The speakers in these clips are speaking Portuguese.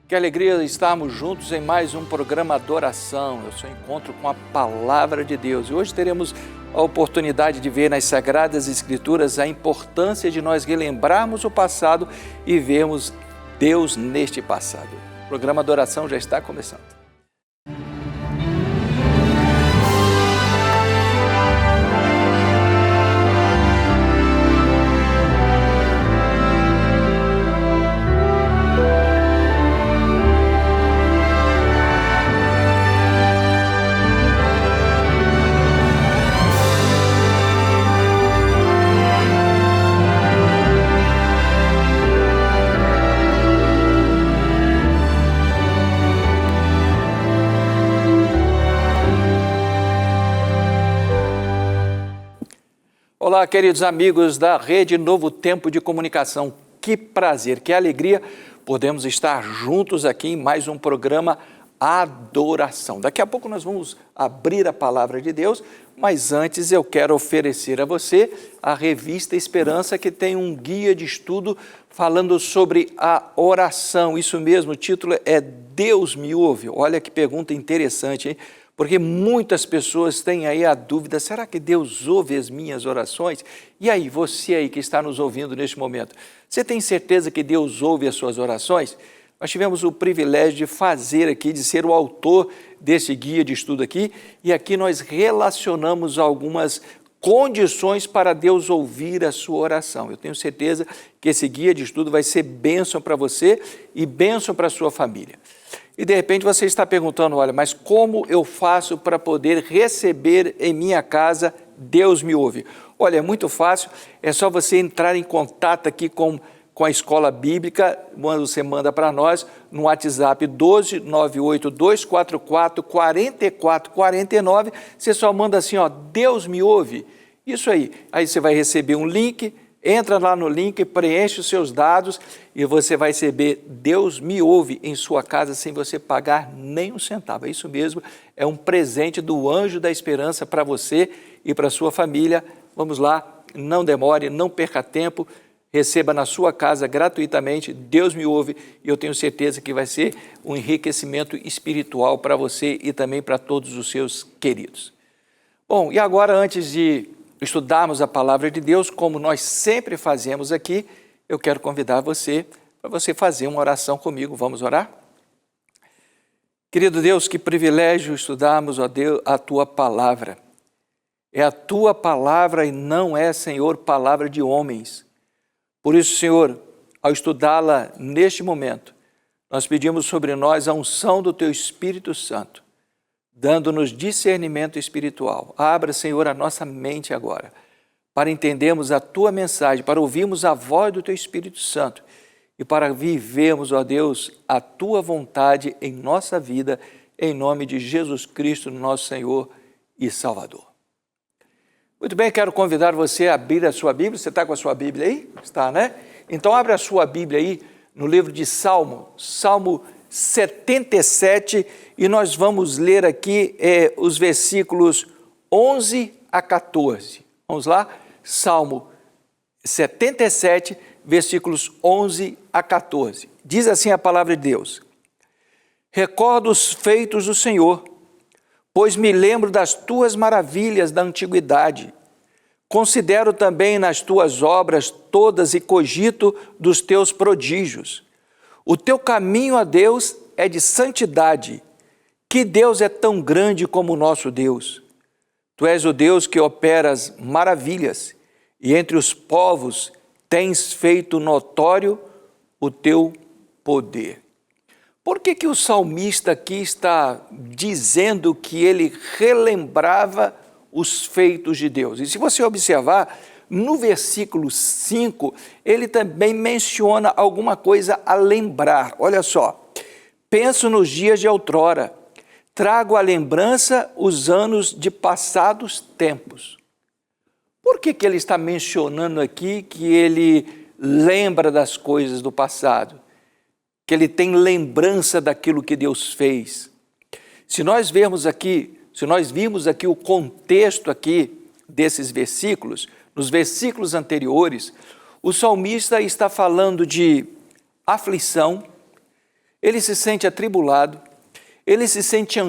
Que alegria estarmos juntos em mais um programa Adoração. Eu sou encontro com a Palavra de Deus. E hoje teremos a oportunidade de ver nas Sagradas Escrituras a importância de nós relembrarmos o passado e vermos Deus neste passado. O programa Adoração já está começando. Olá, queridos amigos da Rede Novo Tempo de Comunicação. Que prazer, que alegria podemos estar juntos aqui em mais um programa Adoração. Daqui a pouco nós vamos abrir a Palavra de Deus, mas antes eu quero oferecer a você a revista Esperança, que tem um guia de estudo falando sobre a oração. Isso mesmo, o título é Deus me ouve. Olha que pergunta interessante, hein? Porque muitas pessoas têm aí a dúvida, será que Deus ouve as minhas orações? E aí, você aí que está nos ouvindo neste momento, você tem certeza que Deus ouve as suas orações? Nós tivemos o privilégio de fazer aqui, de ser o autor desse guia de estudo aqui, e aqui nós relacionamos algumas condições para Deus ouvir a sua oração. Eu tenho certeza que esse guia de estudo vai ser bênção para você e bênção para a sua família. E de repente você está perguntando, olha, mas como eu faço para poder receber em minha casa Deus me ouve? Olha, é muito fácil, é só você entrar em contato aqui com a Escola Bíblica, você manda para nós no WhatsApp 12 98 244 4449, você só manda assim, ó, Deus me ouve. Isso aí você vai receber um link, entra lá no link, preenche os seus dados e você vai receber Deus me ouve em sua casa sem você pagar nem um centavo. É isso mesmo, é um presente do Anjo da Esperança para você e para a sua família. Vamos lá, não demore, não perca tempo, receba na sua casa gratuitamente, Deus me ouve, e eu tenho certeza que vai ser um enriquecimento espiritual para você e também para todos os seus queridos. Bom, e agora antes de estudarmos a Palavra de Deus, como nós sempre fazemos aqui, eu quero convidar você para você fazer uma oração comigo. Vamos orar? Querido Deus, que privilégio estudarmos, ó Deus, a Tua Palavra. É a Tua Palavra e não é, Senhor, palavra de homens. Por isso, Senhor, ao estudá-la neste momento, nós pedimos sobre nós a unção do Teu Espírito Santo, dando-nos discernimento espiritual. Abra, Senhor, a nossa mente agora, para entendermos a Tua mensagem, para ouvirmos a voz do Teu Espírito Santo e para vivermos, ó Deus, a Tua vontade em nossa vida, em nome de Jesus Cristo, nosso Senhor e Salvador. Muito bem, quero convidar você a abrir a sua Bíblia. Você está com a sua Bíblia aí? Está, né? Então, abre a sua Bíblia aí no livro de Salmo 77, e nós vamos ler aqui os versículos 11 a 14. Vamos lá? Salmo 77, versículos 11 a 14. Diz assim a palavra de Deus: Recordo os feitos do Senhor, pois me lembro das tuas maravilhas da antiguidade. Considero também nas tuas obras todas e cogito dos teus prodígios. O teu caminho, ó Deus, é de santidade. Que Deus é tão grande como o nosso Deus? Tu és o Deus que operas maravilhas, e entre os povos tens feito notório o teu poder. Por que o salmista aqui está dizendo que ele relembrava os feitos de Deus? E se você observar, no versículo 5, ele também menciona alguma coisa a lembrar. Olha só, penso nos dias de outrora, trago à lembrança os anos de passados tempos. Por que ele está mencionando aqui que ele lembra das coisas do passado? Que ele tem lembrança daquilo que Deus fez? Se nós vimos aqui o contexto aqui desses versículos, nos versículos anteriores, o salmista está falando de aflição, ele se sente atribulado, ele se sente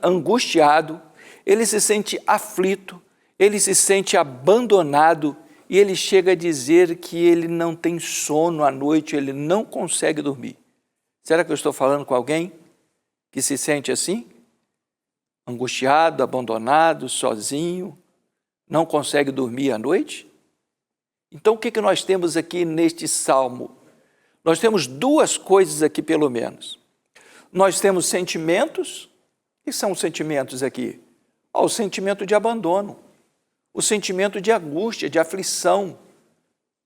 angustiado, ele se sente aflito, ele se sente abandonado e ele chega a dizer que ele não tem sono à noite, ele não consegue dormir. Será que eu estou falando com alguém que se sente assim? Angustiado, abandonado, sozinho, não consegue dormir à noite? Então, o que nós temos aqui neste salmo? Nós temos duas coisas aqui, pelo menos. Nós temos sentimentos. O que são os sentimentos aqui? O sentimento de abandono, o sentimento de angústia, de aflição.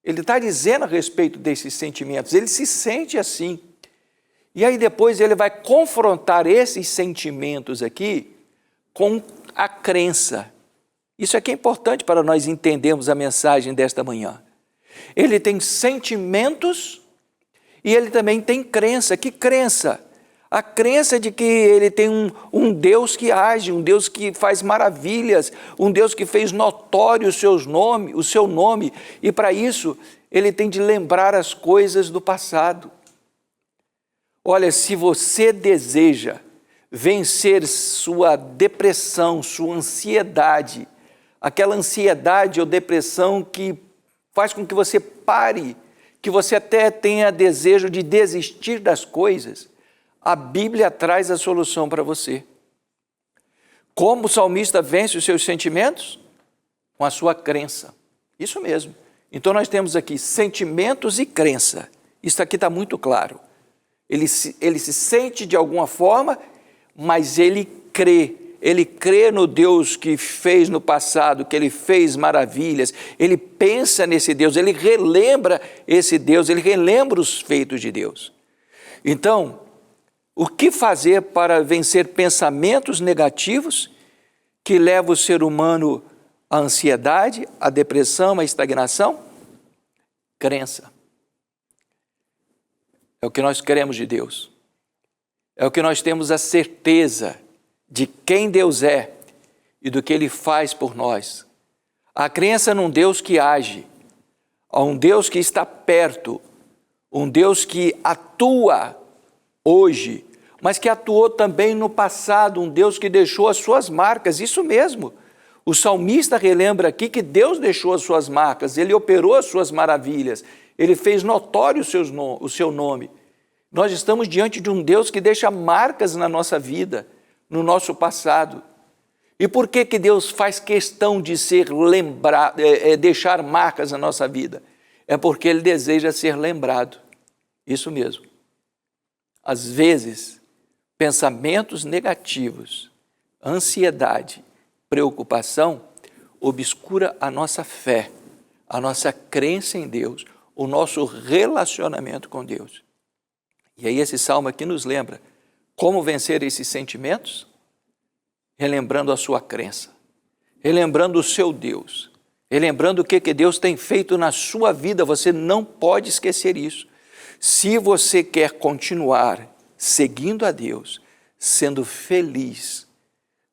Ele está dizendo a respeito desses sentimentos, ele se sente assim. E aí depois ele vai confrontar esses sentimentos aqui com a crença. Isso aqui é importante para nós entendermos a mensagem desta manhã. Ele tem sentimentos e ele também tem crença. Que crença? A crença de que ele tem um Deus que age, um Deus que faz maravilhas, um Deus que fez notório o seu nome, e para isso ele tem de lembrar as coisas do passado. Olha, se você deseja vencer sua depressão, sua ansiedade, aquela ansiedade ou depressão que faz com que você pare, que você até tenha desejo de desistir das coisas, a Bíblia traz a solução para você. Como o salmista vence os seus sentimentos? Com a sua crença. Isso mesmo. Então nós temos aqui sentimentos e crença. Isso aqui está muito claro. Ele se sente de alguma forma, mas ele crê. Ele crê no Deus que fez no passado, que ele fez maravilhas. Ele pensa nesse Deus, ele relembra esse Deus, ele relembra os feitos de Deus. Então, o que fazer para vencer pensamentos negativos que levam o ser humano à ansiedade, à depressão, à estagnação? Crença. É o que nós queremos de Deus. É o que nós temos a certeza de quem Deus é e do que Ele faz por nós. A crença num Deus que age, a um Deus que está perto, um Deus que atua hoje, mas que atuou também no passado, um Deus que deixou as suas marcas, isso mesmo. O salmista relembra aqui que Deus deixou as suas marcas, Ele operou as suas maravilhas, Ele fez notório o seu nome. Nós estamos diante de um Deus que deixa marcas na nossa vida, no nosso passado. E por que Deus faz questão de deixar marcas na nossa vida? É porque Ele deseja ser lembrado. Isso mesmo. Às vezes, pensamentos negativos, ansiedade, preocupação, obscura a nossa fé, a nossa crença em Deus, o nosso relacionamento com Deus. E aí esse salmo aqui nos lembra como vencer esses sentimentos? Relembrando a sua crença, relembrando o seu Deus, relembrando o que Deus tem feito na sua vida. Você não pode esquecer isso. Se você quer continuar seguindo a Deus, sendo feliz,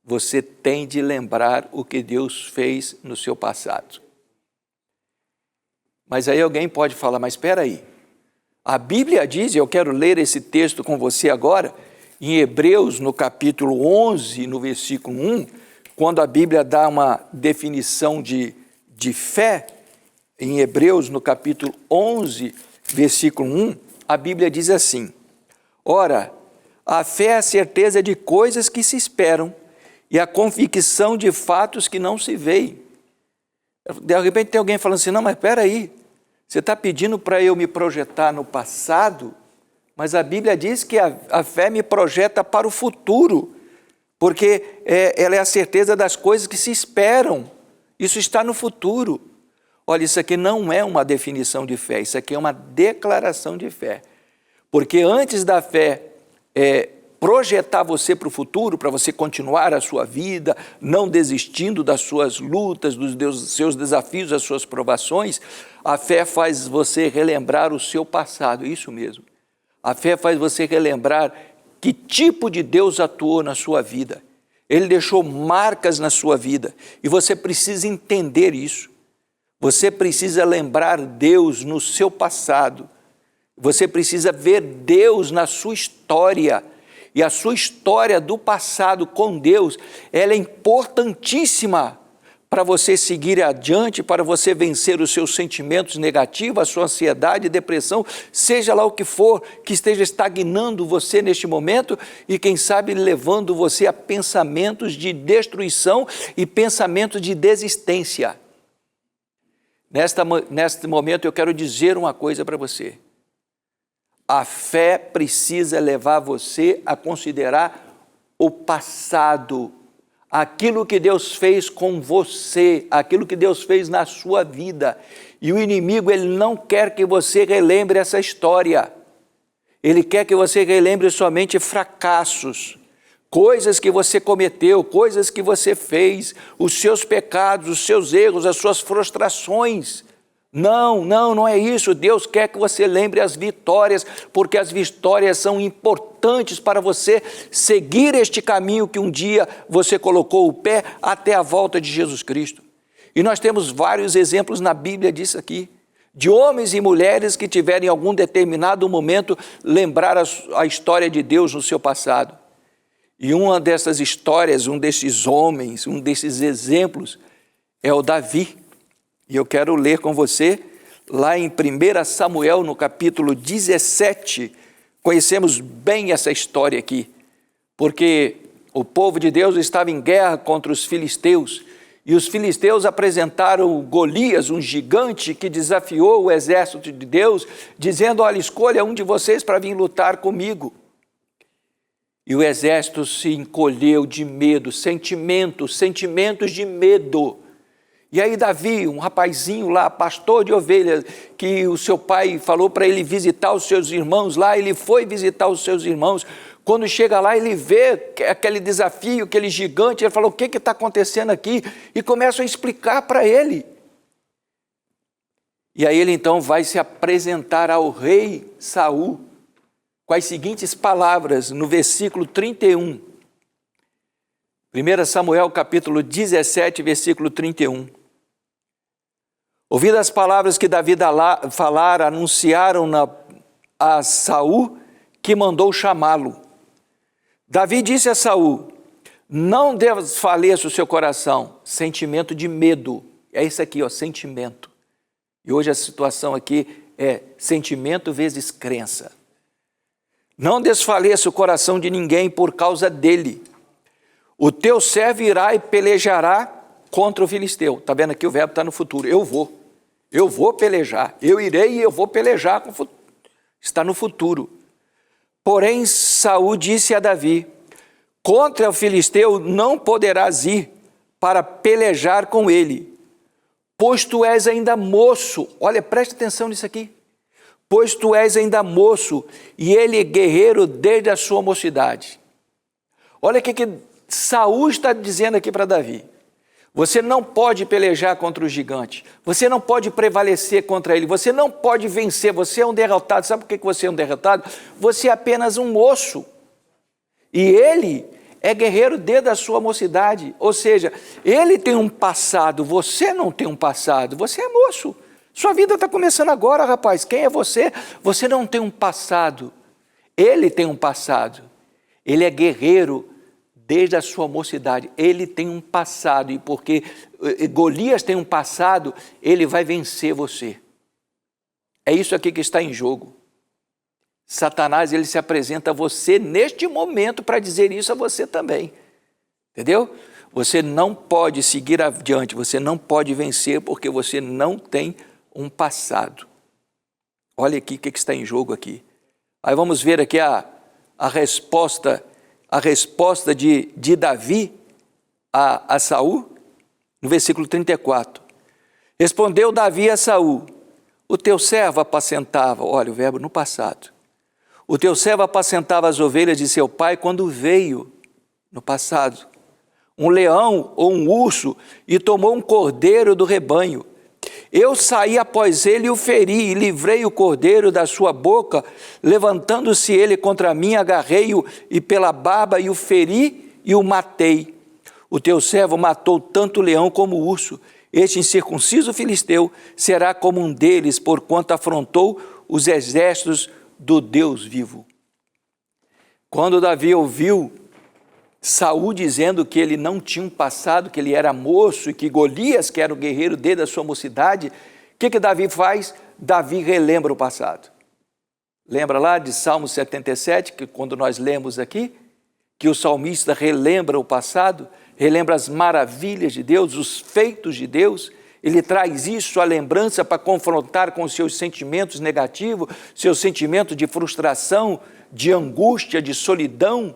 você tem de lembrar o que Deus fez no seu passado. Mas aí alguém pode falar, mas espera aí, a Bíblia diz, e eu quero ler esse texto com você agora, em Hebreus, no capítulo 11, no versículo 1, quando a Bíblia dá uma definição de fé, em Hebreus, no capítulo 11, versículo 1, a Bíblia diz assim: ora, a fé é a certeza de coisas que se esperam e a convicção de fatos que não se veem. De repente tem alguém falando assim, não, mas espera aí, você está pedindo para eu me projetar no passado, mas a Bíblia diz que a fé me projeta para o futuro, porque ela é a certeza das coisas que se esperam. Isso está no futuro. Olha, isso aqui não é uma definição de fé, isso aqui é uma declaração de fé. Porque antes da fé projetar você para o futuro, para você continuar a sua vida, não desistindo das suas lutas, dos seus desafios, das suas provações, a fé faz você relembrar o seu passado, isso mesmo. A fé faz você relembrar que tipo de Deus atuou na sua vida. Ele deixou marcas na sua vida e você precisa entender isso. Você precisa lembrar Deus no seu passado, Você precisa ver Deus na sua história. E a sua história do passado com Deus, ela é importantíssima para você seguir adiante, para você vencer os seus sentimentos negativos, a sua ansiedade, depressão, seja lá o que for que esteja estagnando você neste momento e quem sabe levando você a pensamentos de destruição e pensamentos de desistência. Neste momento eu quero dizer uma coisa para você. A fé precisa levar você a considerar o passado, aquilo que Deus fez com você, aquilo que Deus fez na sua vida. E o inimigo, ele não quer que você relembre essa história. Ele quer que você relembre somente fracassos, coisas que você cometeu, coisas que você fez, os seus pecados, os seus erros, as suas frustrações. Não é isso. Deus quer que você lembre as vitórias, porque as vitórias são importantes para você seguir este caminho que um dia você colocou o pé até a volta de Jesus Cristo. E nós temos vários exemplos na Bíblia disso aqui, de homens e mulheres que tiveram em algum determinado momento lembrar a história de Deus no seu passado. E uma dessas histórias, um desses homens, um desses exemplos é o Davi. E eu quero ler com você, lá em 1 Samuel, no capítulo 17, conhecemos bem essa história aqui, porque o povo de Deus estava em guerra contra os filisteus, e os filisteus apresentaram Golias, um gigante que desafiou o exército de Deus, dizendo, olha, escolha um de vocês para vir lutar comigo. E o exército se encolheu de medo, sentimentos de medo. E aí Davi, um rapazinho lá, pastor de ovelhas, que o seu pai falou para ele visitar os seus irmãos lá, ele foi visitar os seus irmãos. Quando chega lá, ele vê aquele desafio, aquele gigante, ele falou, o que está acontecendo aqui? E começa a explicar para ele. E aí ele então vai se apresentar ao rei Saul, com as seguintes palavras, no versículo 31. 1 Samuel capítulo 17, versículo 31. Ouvindo as palavras que Davi falara, anunciaram a Saul, que mandou chamá-lo. Davi disse a Saul, não desfaleça o seu coração, sentimento de medo. É isso aqui, sentimento. E hoje a situação aqui é sentimento vezes crença. Não desfaleça o coração de ninguém por causa dele. O teu servo irá e pelejará contra o filisteu. Está vendo aqui, o verbo está no futuro. Eu vou pelejar. Eu irei e eu vou pelejar. Está no futuro. Porém, Saul disse a Davi, contra o filisteu não poderás ir para pelejar com ele, pois tu és ainda moço. Olha, preste atenção nisso aqui. Pois tu és ainda moço e ele é guerreiro desde a sua mocidade. Olha o que Saul está dizendo aqui para Davi. Você não pode pelejar contra o gigante. Você não pode prevalecer contra ele. Você não pode vencer. Você é um derrotado. Sabe por que você é um derrotado? Você é apenas um moço. E ele é guerreiro desde a sua mocidade. Ou seja, ele tem um passado. Você não tem um passado. Você é moço. Sua vida está começando agora, rapaz. Quem é você? Você não tem um passado. Ele tem um passado. Ele é guerreiro desde a sua mocidade. Ele tem um passado, e porque Golias tem um passado, ele vai vencer você. É isso aqui que está em jogo. Satanás, ele se apresenta a você neste momento para dizer isso a você também. Entendeu? Você não pode seguir adiante, você não pode vencer porque você não tem um passado. Olha aqui o que está em jogo aqui. Aí vamos ver aqui a resposta de Davi a Saul, no versículo 34. Respondeu Davi a Saul, o teu servo apacentava, olha o verbo no passado, o teu servo apacentava as ovelhas de seu pai quando veio, no passado, um leão ou um urso e tomou um cordeiro do rebanho. Eu saí após ele e o feri, e livrei o cordeiro da sua boca, levantando-se ele contra mim, agarrei-o e pela barba e o feri e o matei. O teu servo matou tanto o leão como o urso. Este incircunciso filisteu será como um deles, porquanto afrontou os exércitos do Deus vivo. Quando Davi ouviu Saul dizendo que ele não tinha um passado, que ele era moço e que Golias, que era o guerreiro desde a sua mocidade, o que Davi faz? Davi relembra o passado. Lembra lá de Salmo 77, que quando nós lemos aqui, que o salmista relembra o passado, relembra as maravilhas de Deus, os feitos de Deus. Ele traz isso à lembrança para confrontar com os seus sentimentos negativos, seus sentimentos de frustração, de angústia, de solidão,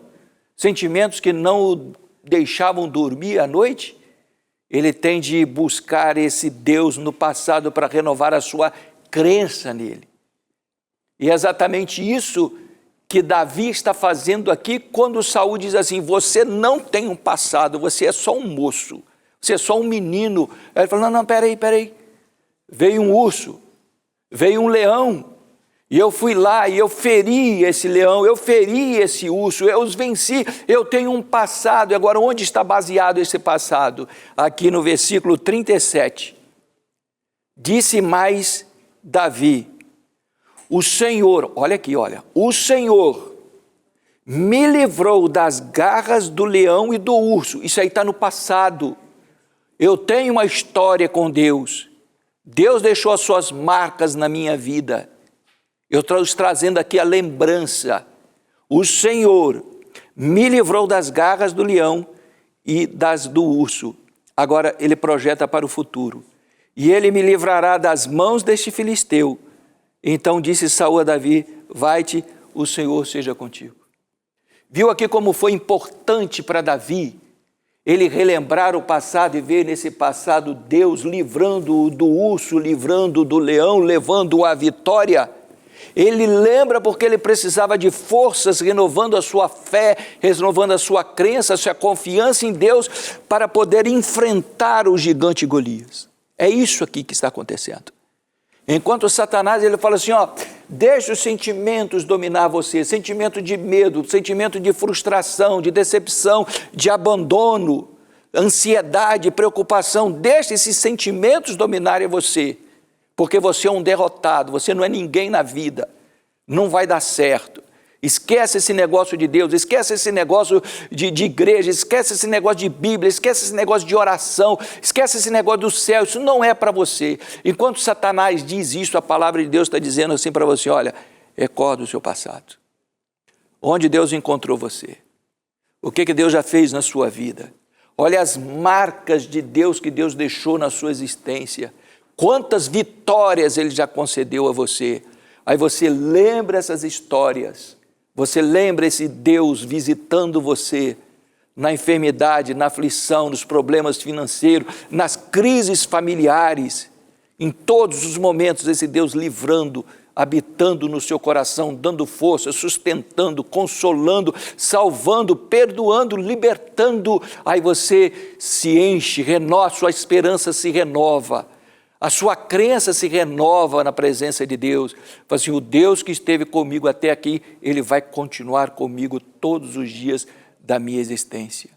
sentimentos que não o deixavam dormir à noite. Ele tem de buscar esse Deus no passado para renovar a sua crença nele. E é exatamente isso que Davi está fazendo aqui quando Saul diz assim: você não tem um passado, você é só um moço, você é só um menino. Aí ele fala: não, peraí, veio um urso, veio um leão, e eu fui lá e eu feri esse leão, eu feri esse urso, eu os venci, eu tenho um passado. E agora onde está baseado esse passado? Aqui no versículo 37, disse mais Davi: o Senhor, olha aqui, o Senhor me livrou das garras do leão e do urso. Isso aí está no passado. Eu tenho uma história com Deus. Deus deixou as suas marcas na minha vida. Eu estou trazendo aqui a lembrança. O Senhor me livrou das garras do leão e das do urso. Agora ele projeta para o futuro. E ele me livrará das mãos deste filisteu. Então disse Saul a Davi: vai-te, o Senhor seja contigo. Viu aqui como foi importante para Davi ele relembrar o passado e ver nesse passado Deus livrando-o do urso, livrando do leão, levando-o à vitória. Ele lembra porque ele precisava de forças, renovando a sua fé, renovando a sua crença, a sua confiança em Deus, para poder enfrentar o gigante Golias. É isso aqui que está acontecendo. Enquanto Satanás, ele fala assim, deixa os sentimentos dominar você, sentimento de medo, sentimento de frustração, de decepção, de abandono, ansiedade, preocupação, deixa esses sentimentos dominarem você, porque você é um derrotado, você não é ninguém na vida, não vai dar certo. Esquece esse negócio de Deus, esquece esse negócio de igreja, esquece esse negócio de Bíblia, esquece esse negócio de oração, esquece esse negócio do céu, isso não é para você. Enquanto Satanás diz isso, a palavra de Deus está dizendo assim para você, olha, recorda o seu passado. Onde Deus encontrou você? O que Deus já fez na sua vida? Olha as marcas de Deus que Deus deixou na sua existência. Quantas vitórias Ele já concedeu a você. Aí você lembra essas histórias. Você lembra esse Deus visitando você na enfermidade, na aflição, nos problemas financeiros, nas crises familiares, em todos os momentos esse Deus livrando, habitando no seu coração, dando força, sustentando, consolando, salvando, perdoando, libertando. Aí você se enche, renova, sua esperança se renova. A sua crença se renova na presença de Deus. Fala assim, o Deus que esteve comigo até aqui, Ele vai continuar comigo todos os dias da minha existência.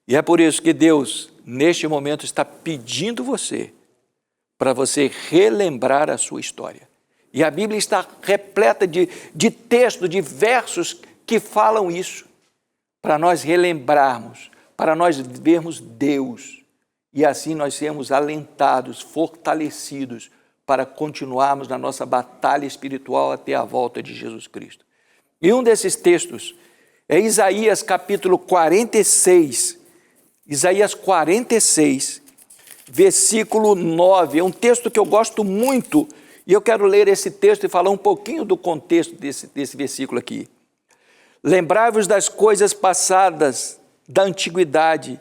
E é por isso que Deus, neste momento, está pedindo você, para você relembrar a sua história. E a Bíblia está repleta de textos, de versos que falam isso, para nós relembrarmos, para nós vermos Deus. E assim nós sermos alentados, fortalecidos para continuarmos na nossa batalha espiritual até a volta de Jesus Cristo. E um desses textos é Isaías capítulo 46, Isaías 46, versículo 9. É um texto que eu gosto muito e eu quero ler esse texto e falar um pouquinho do contexto desse versículo aqui. Lembrai-vos das coisas passadas da antiguidade,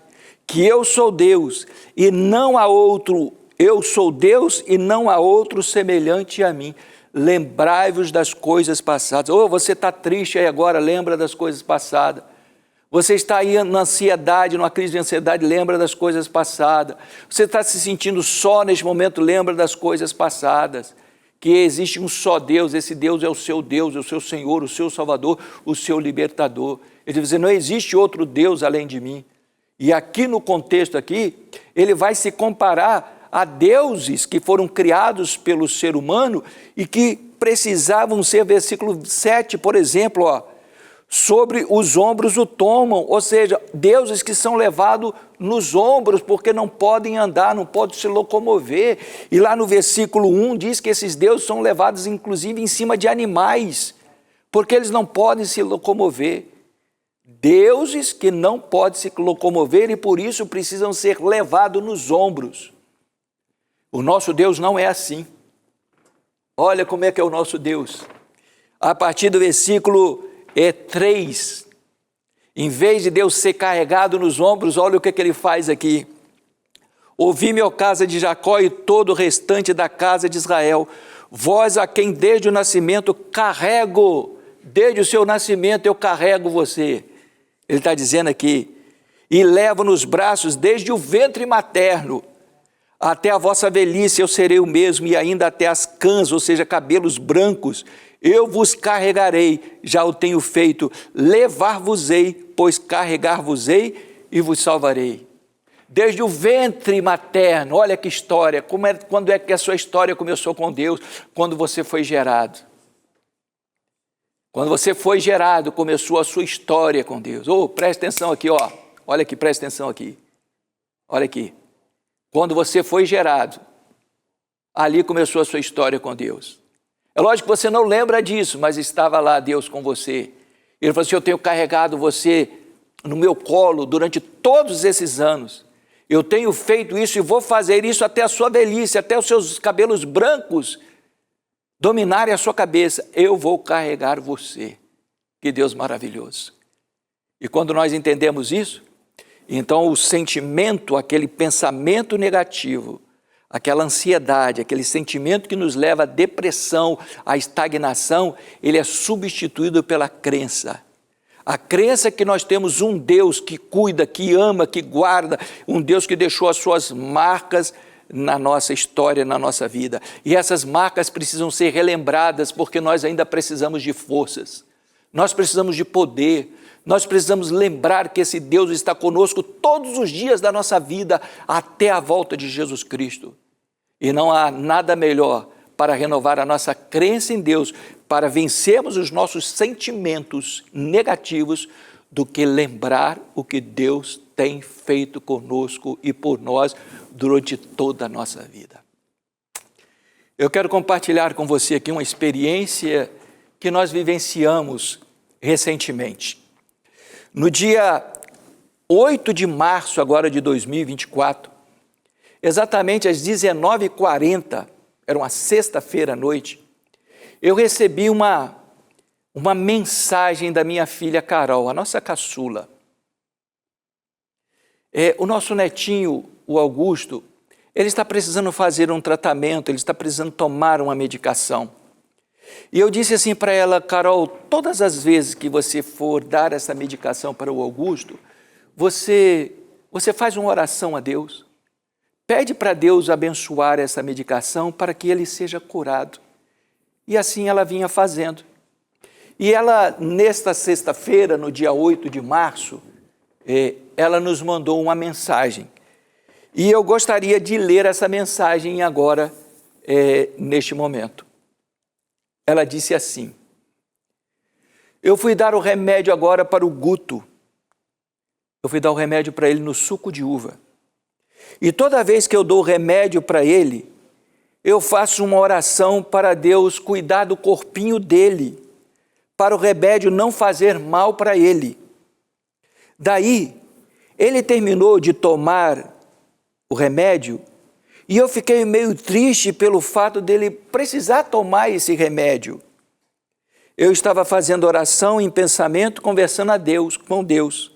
que eu sou Deus e não há outro, eu sou Deus e não há outro semelhante a mim. Lembrai-vos das coisas passadas. Você está triste aí agora, lembra das coisas passadas. Você está aí na ansiedade, numa crise de ansiedade, lembra das coisas passadas. Você está se sentindo só neste momento, lembra das coisas passadas. Que existe um só Deus, esse Deus é o seu Senhor, o seu Salvador, o seu libertador. Ele diz, não existe outro Deus além de mim. E aqui no contexto aqui, ele vai se comparar há deuses que foram criados pelo ser humano e que precisavam ser, versículo 7, por exemplo, sobre os ombros o tomam, ou seja, deuses que são levados nos ombros porque não podem andar, não podem se locomover. E lá no versículo 1 diz que esses deuses são levados inclusive em cima de animais, porque eles não podem se locomover. Deuses que não podem se locomover e por isso precisam ser levados nos ombros. O nosso Deus não é assim. Olha como é que é o nosso Deus. A partir do versículo 3, em vez de Deus ser carregado nos ombros, olha o que ele faz aqui. Ouvi-me, ó casa de Jacó, e todo o restante da casa de Israel, vós a quem desde o nascimento carrego, desde o seu nascimento eu carrego você. Ele está dizendo aqui, e levo nos braços desde o ventre materno, até a vossa velhice eu serei o mesmo, e ainda até as cãs, ou seja, cabelos brancos, eu vos carregarei, já o tenho feito, levar-vos-ei, pois carregar-vos-ei e vos salvarei. Desde o ventre materno, olha que história, quando é que a sua história começou com Deus? Quando você foi gerado. Quando você foi gerado, começou a sua história com Deus. Presta atenção aqui, olha aqui, presta atenção aqui. Olha aqui. Quando você foi gerado, ali começou a sua história com Deus. É lógico que você não lembra disso, mas estava lá Deus com você. Ele falou assim, eu tenho carregado você no meu colo durante todos esses anos. Eu tenho feito isso e vou fazer isso até a sua velhice, até os seus cabelos brancos dominarem a sua cabeça. Eu vou carregar você. Que Deus maravilhoso. E quando nós entendemos isso, então o sentimento, aquele pensamento negativo, aquela ansiedade, aquele sentimento que nos leva à depressão, à estagnação, ele é substituído pela crença. A crença que nós temos um Deus que cuida, que ama, que guarda, um Deus que deixou as suas marcas na nossa história, na nossa vida. E essas marcas precisam ser relembradas porque nós ainda precisamos de forças, nós precisamos de poder, nós precisamos lembrar que esse Deus está conosco todos os dias da nossa vida até a volta de Jesus Cristo. E não há nada melhor para renovar a nossa crença em Deus, para vencermos os nossos sentimentos negativos, do que lembrar o que Deus tem feito conosco e por nós durante toda a nossa vida. Eu quero compartilhar com você aqui uma experiência que nós vivenciamos recentemente. No dia 8 de março agora de 2024, exatamente às 19h40, era uma sexta-feira à noite, eu recebi uma mensagem da minha filha Carol, a nossa caçula. O nosso netinho, o Augusto, ele está precisando fazer um tratamento, ele está precisando tomar uma medicação. E eu disse assim para ela, Carol, todas as vezes que você for dar essa medicação para o Augusto, você faz uma oração a Deus, pede para Deus abençoar essa medicação para que ele seja curado. E assim ela vinha fazendo. E ela, nesta sexta-feira, no dia 8 de março, ela nos mandou uma mensagem. E eu gostaria de ler essa mensagem agora, neste momento. Ela disse assim, eu fui dar o remédio agora para o Guto. Eu fui dar o remédio para ele no suco de uva. E toda vez que eu dou o remédio para ele, eu faço uma oração para Deus cuidar do corpinho dele, para o remédio não fazer mal para ele. Daí, ele terminou de tomar o remédio e eu fiquei meio triste pelo fato dele precisar tomar esse remédio. Eu estava fazendo oração em pensamento, conversando com Deus.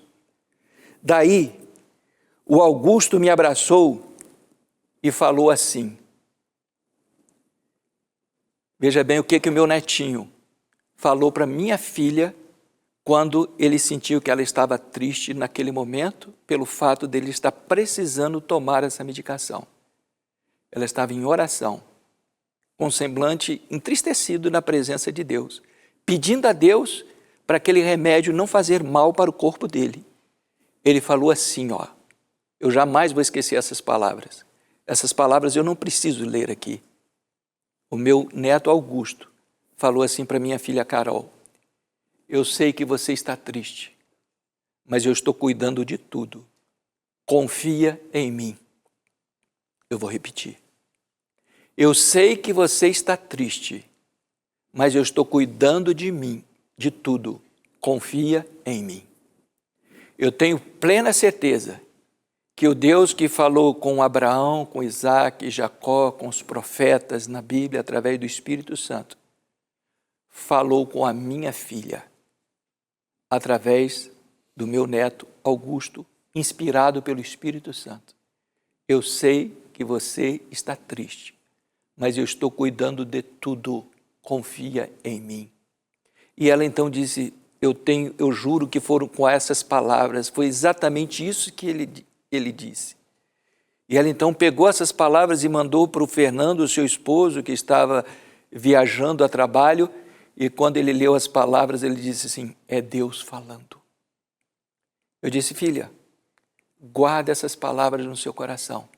Daí, o Augusto me abraçou e falou assim, veja bem o que o meu netinho falou para minha filha quando ele sentiu que ela estava triste naquele momento pelo fato dele estar precisando tomar essa medicação. Ela estava em oração, com um semblante entristecido na presença de Deus, pedindo a Deus para aquele remédio não fazer mal para o corpo dele. Ele falou assim, eu jamais vou esquecer essas palavras. Essas palavras eu não preciso ler aqui. O meu neto Augusto falou assim para minha filha Carol: eu sei que você está triste, mas eu estou cuidando de tudo. Confia em mim. Eu vou repetir. Eu sei que você está triste, mas eu estou cuidando de mim, de tudo. Confia em mim. Eu tenho plena certeza que o Deus que falou com Abraão, com Isaac, Jacó, com os profetas na Bíblia, através do Espírito Santo, falou com a minha filha, através do meu neto Augusto, inspirado pelo Espírito Santo. Eu sei que você está triste, mas eu estou cuidando de tudo. Confia em mim. E ela então disse: eu juro que foram com essas palavras. Foi exatamente isso que ele disse. E ela então pegou essas palavras e mandou para o Fernando, seu esposo, que estava viajando a trabalho, e quando ele leu as palavras, ele disse assim: é Deus falando. Eu disse: filha, guarda essas palavras no seu coração,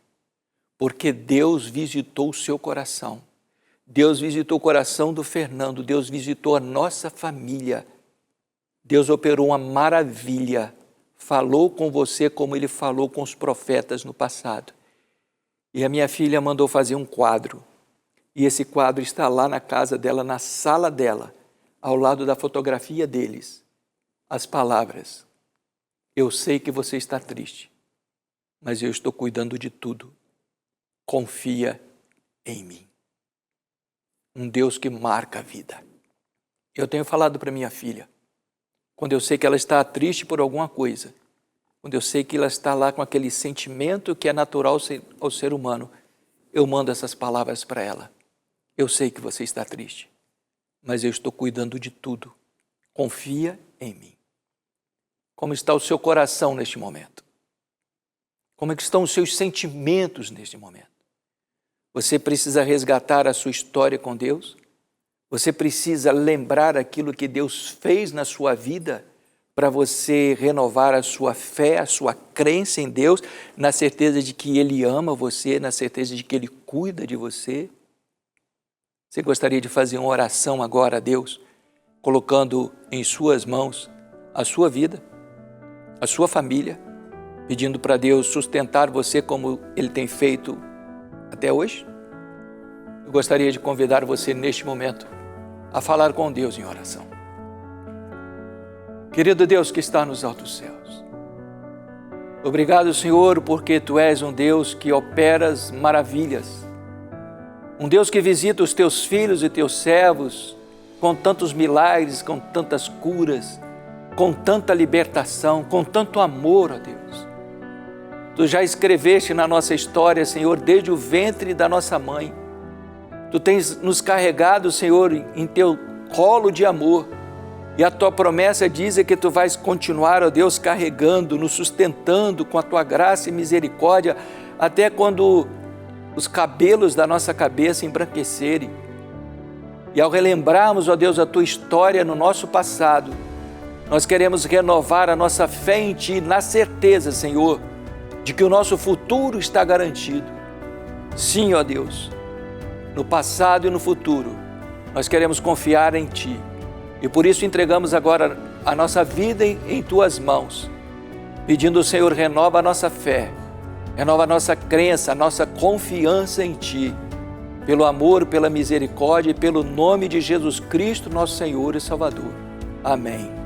porque Deus visitou o seu coração. Deus visitou o coração do Fernando, Deus visitou a nossa família. Deus operou uma maravilha, falou com você como Ele falou com os profetas no passado. E a minha filha mandou fazer um quadro, e esse quadro está lá na casa dela, na sala dela, ao lado da fotografia deles. As palavras: eu sei que você está triste, mas eu estou cuidando de tudo. Confia em mim. Um Deus que marca a vida. Eu tenho falado para minha filha, quando eu sei que ela está triste por alguma coisa, quando eu sei que ela está lá com aquele sentimento que é natural ao ser humano, eu mando essas palavras para ela. Eu sei que você está triste, mas eu estou cuidando de tudo. Confia em mim. Como está o seu coração neste momento? Como é que estão os seus sentimentos neste momento? Você precisa resgatar a sua história com Deus? Você precisa lembrar aquilo que Deus fez na sua vida para você renovar a sua fé, a sua crença em Deus, na certeza de que Ele ama você, na certeza de que Ele cuida de você? Você gostaria de fazer uma oração agora a Deus, colocando em suas mãos a sua vida, a sua família, pedindo para Deus sustentar você como Ele tem feito até hoje? Eu gostaria de convidar você neste momento a falar com Deus em oração. Querido Deus que está nos altos céus, obrigado, Senhor, porque Tu és um Deus que operas maravilhas, um Deus que visita os Teus filhos e Teus servos com tantos milagres, com tantas curas, com tanta libertação, com tanto amor, ó Deus. Tu já escreveste na nossa história, Senhor, desde o ventre da nossa mãe. Tu tens nos carregado, Senhor, em Teu colo de amor. E a Tua promessa diz que Tu vais continuar, ó Deus, carregando, nos sustentando com a Tua graça e misericórdia, até quando os cabelos da nossa cabeça embranquecerem. E ao relembrarmos, ó Deus, a Tua história no nosso passado, nós queremos renovar a nossa fé em Ti, na certeza, Senhor, de que o nosso futuro está garantido. Sim, ó Deus, no passado e no futuro, nós queremos confiar em Ti. E por isso entregamos agora a nossa vida em Tuas mãos, pedindo, Senhor, renova a nossa fé, renova a nossa crença, a nossa confiança em Ti, pelo amor, pela misericórdia e pelo nome de Jesus Cristo, nosso Senhor e Salvador. Amém.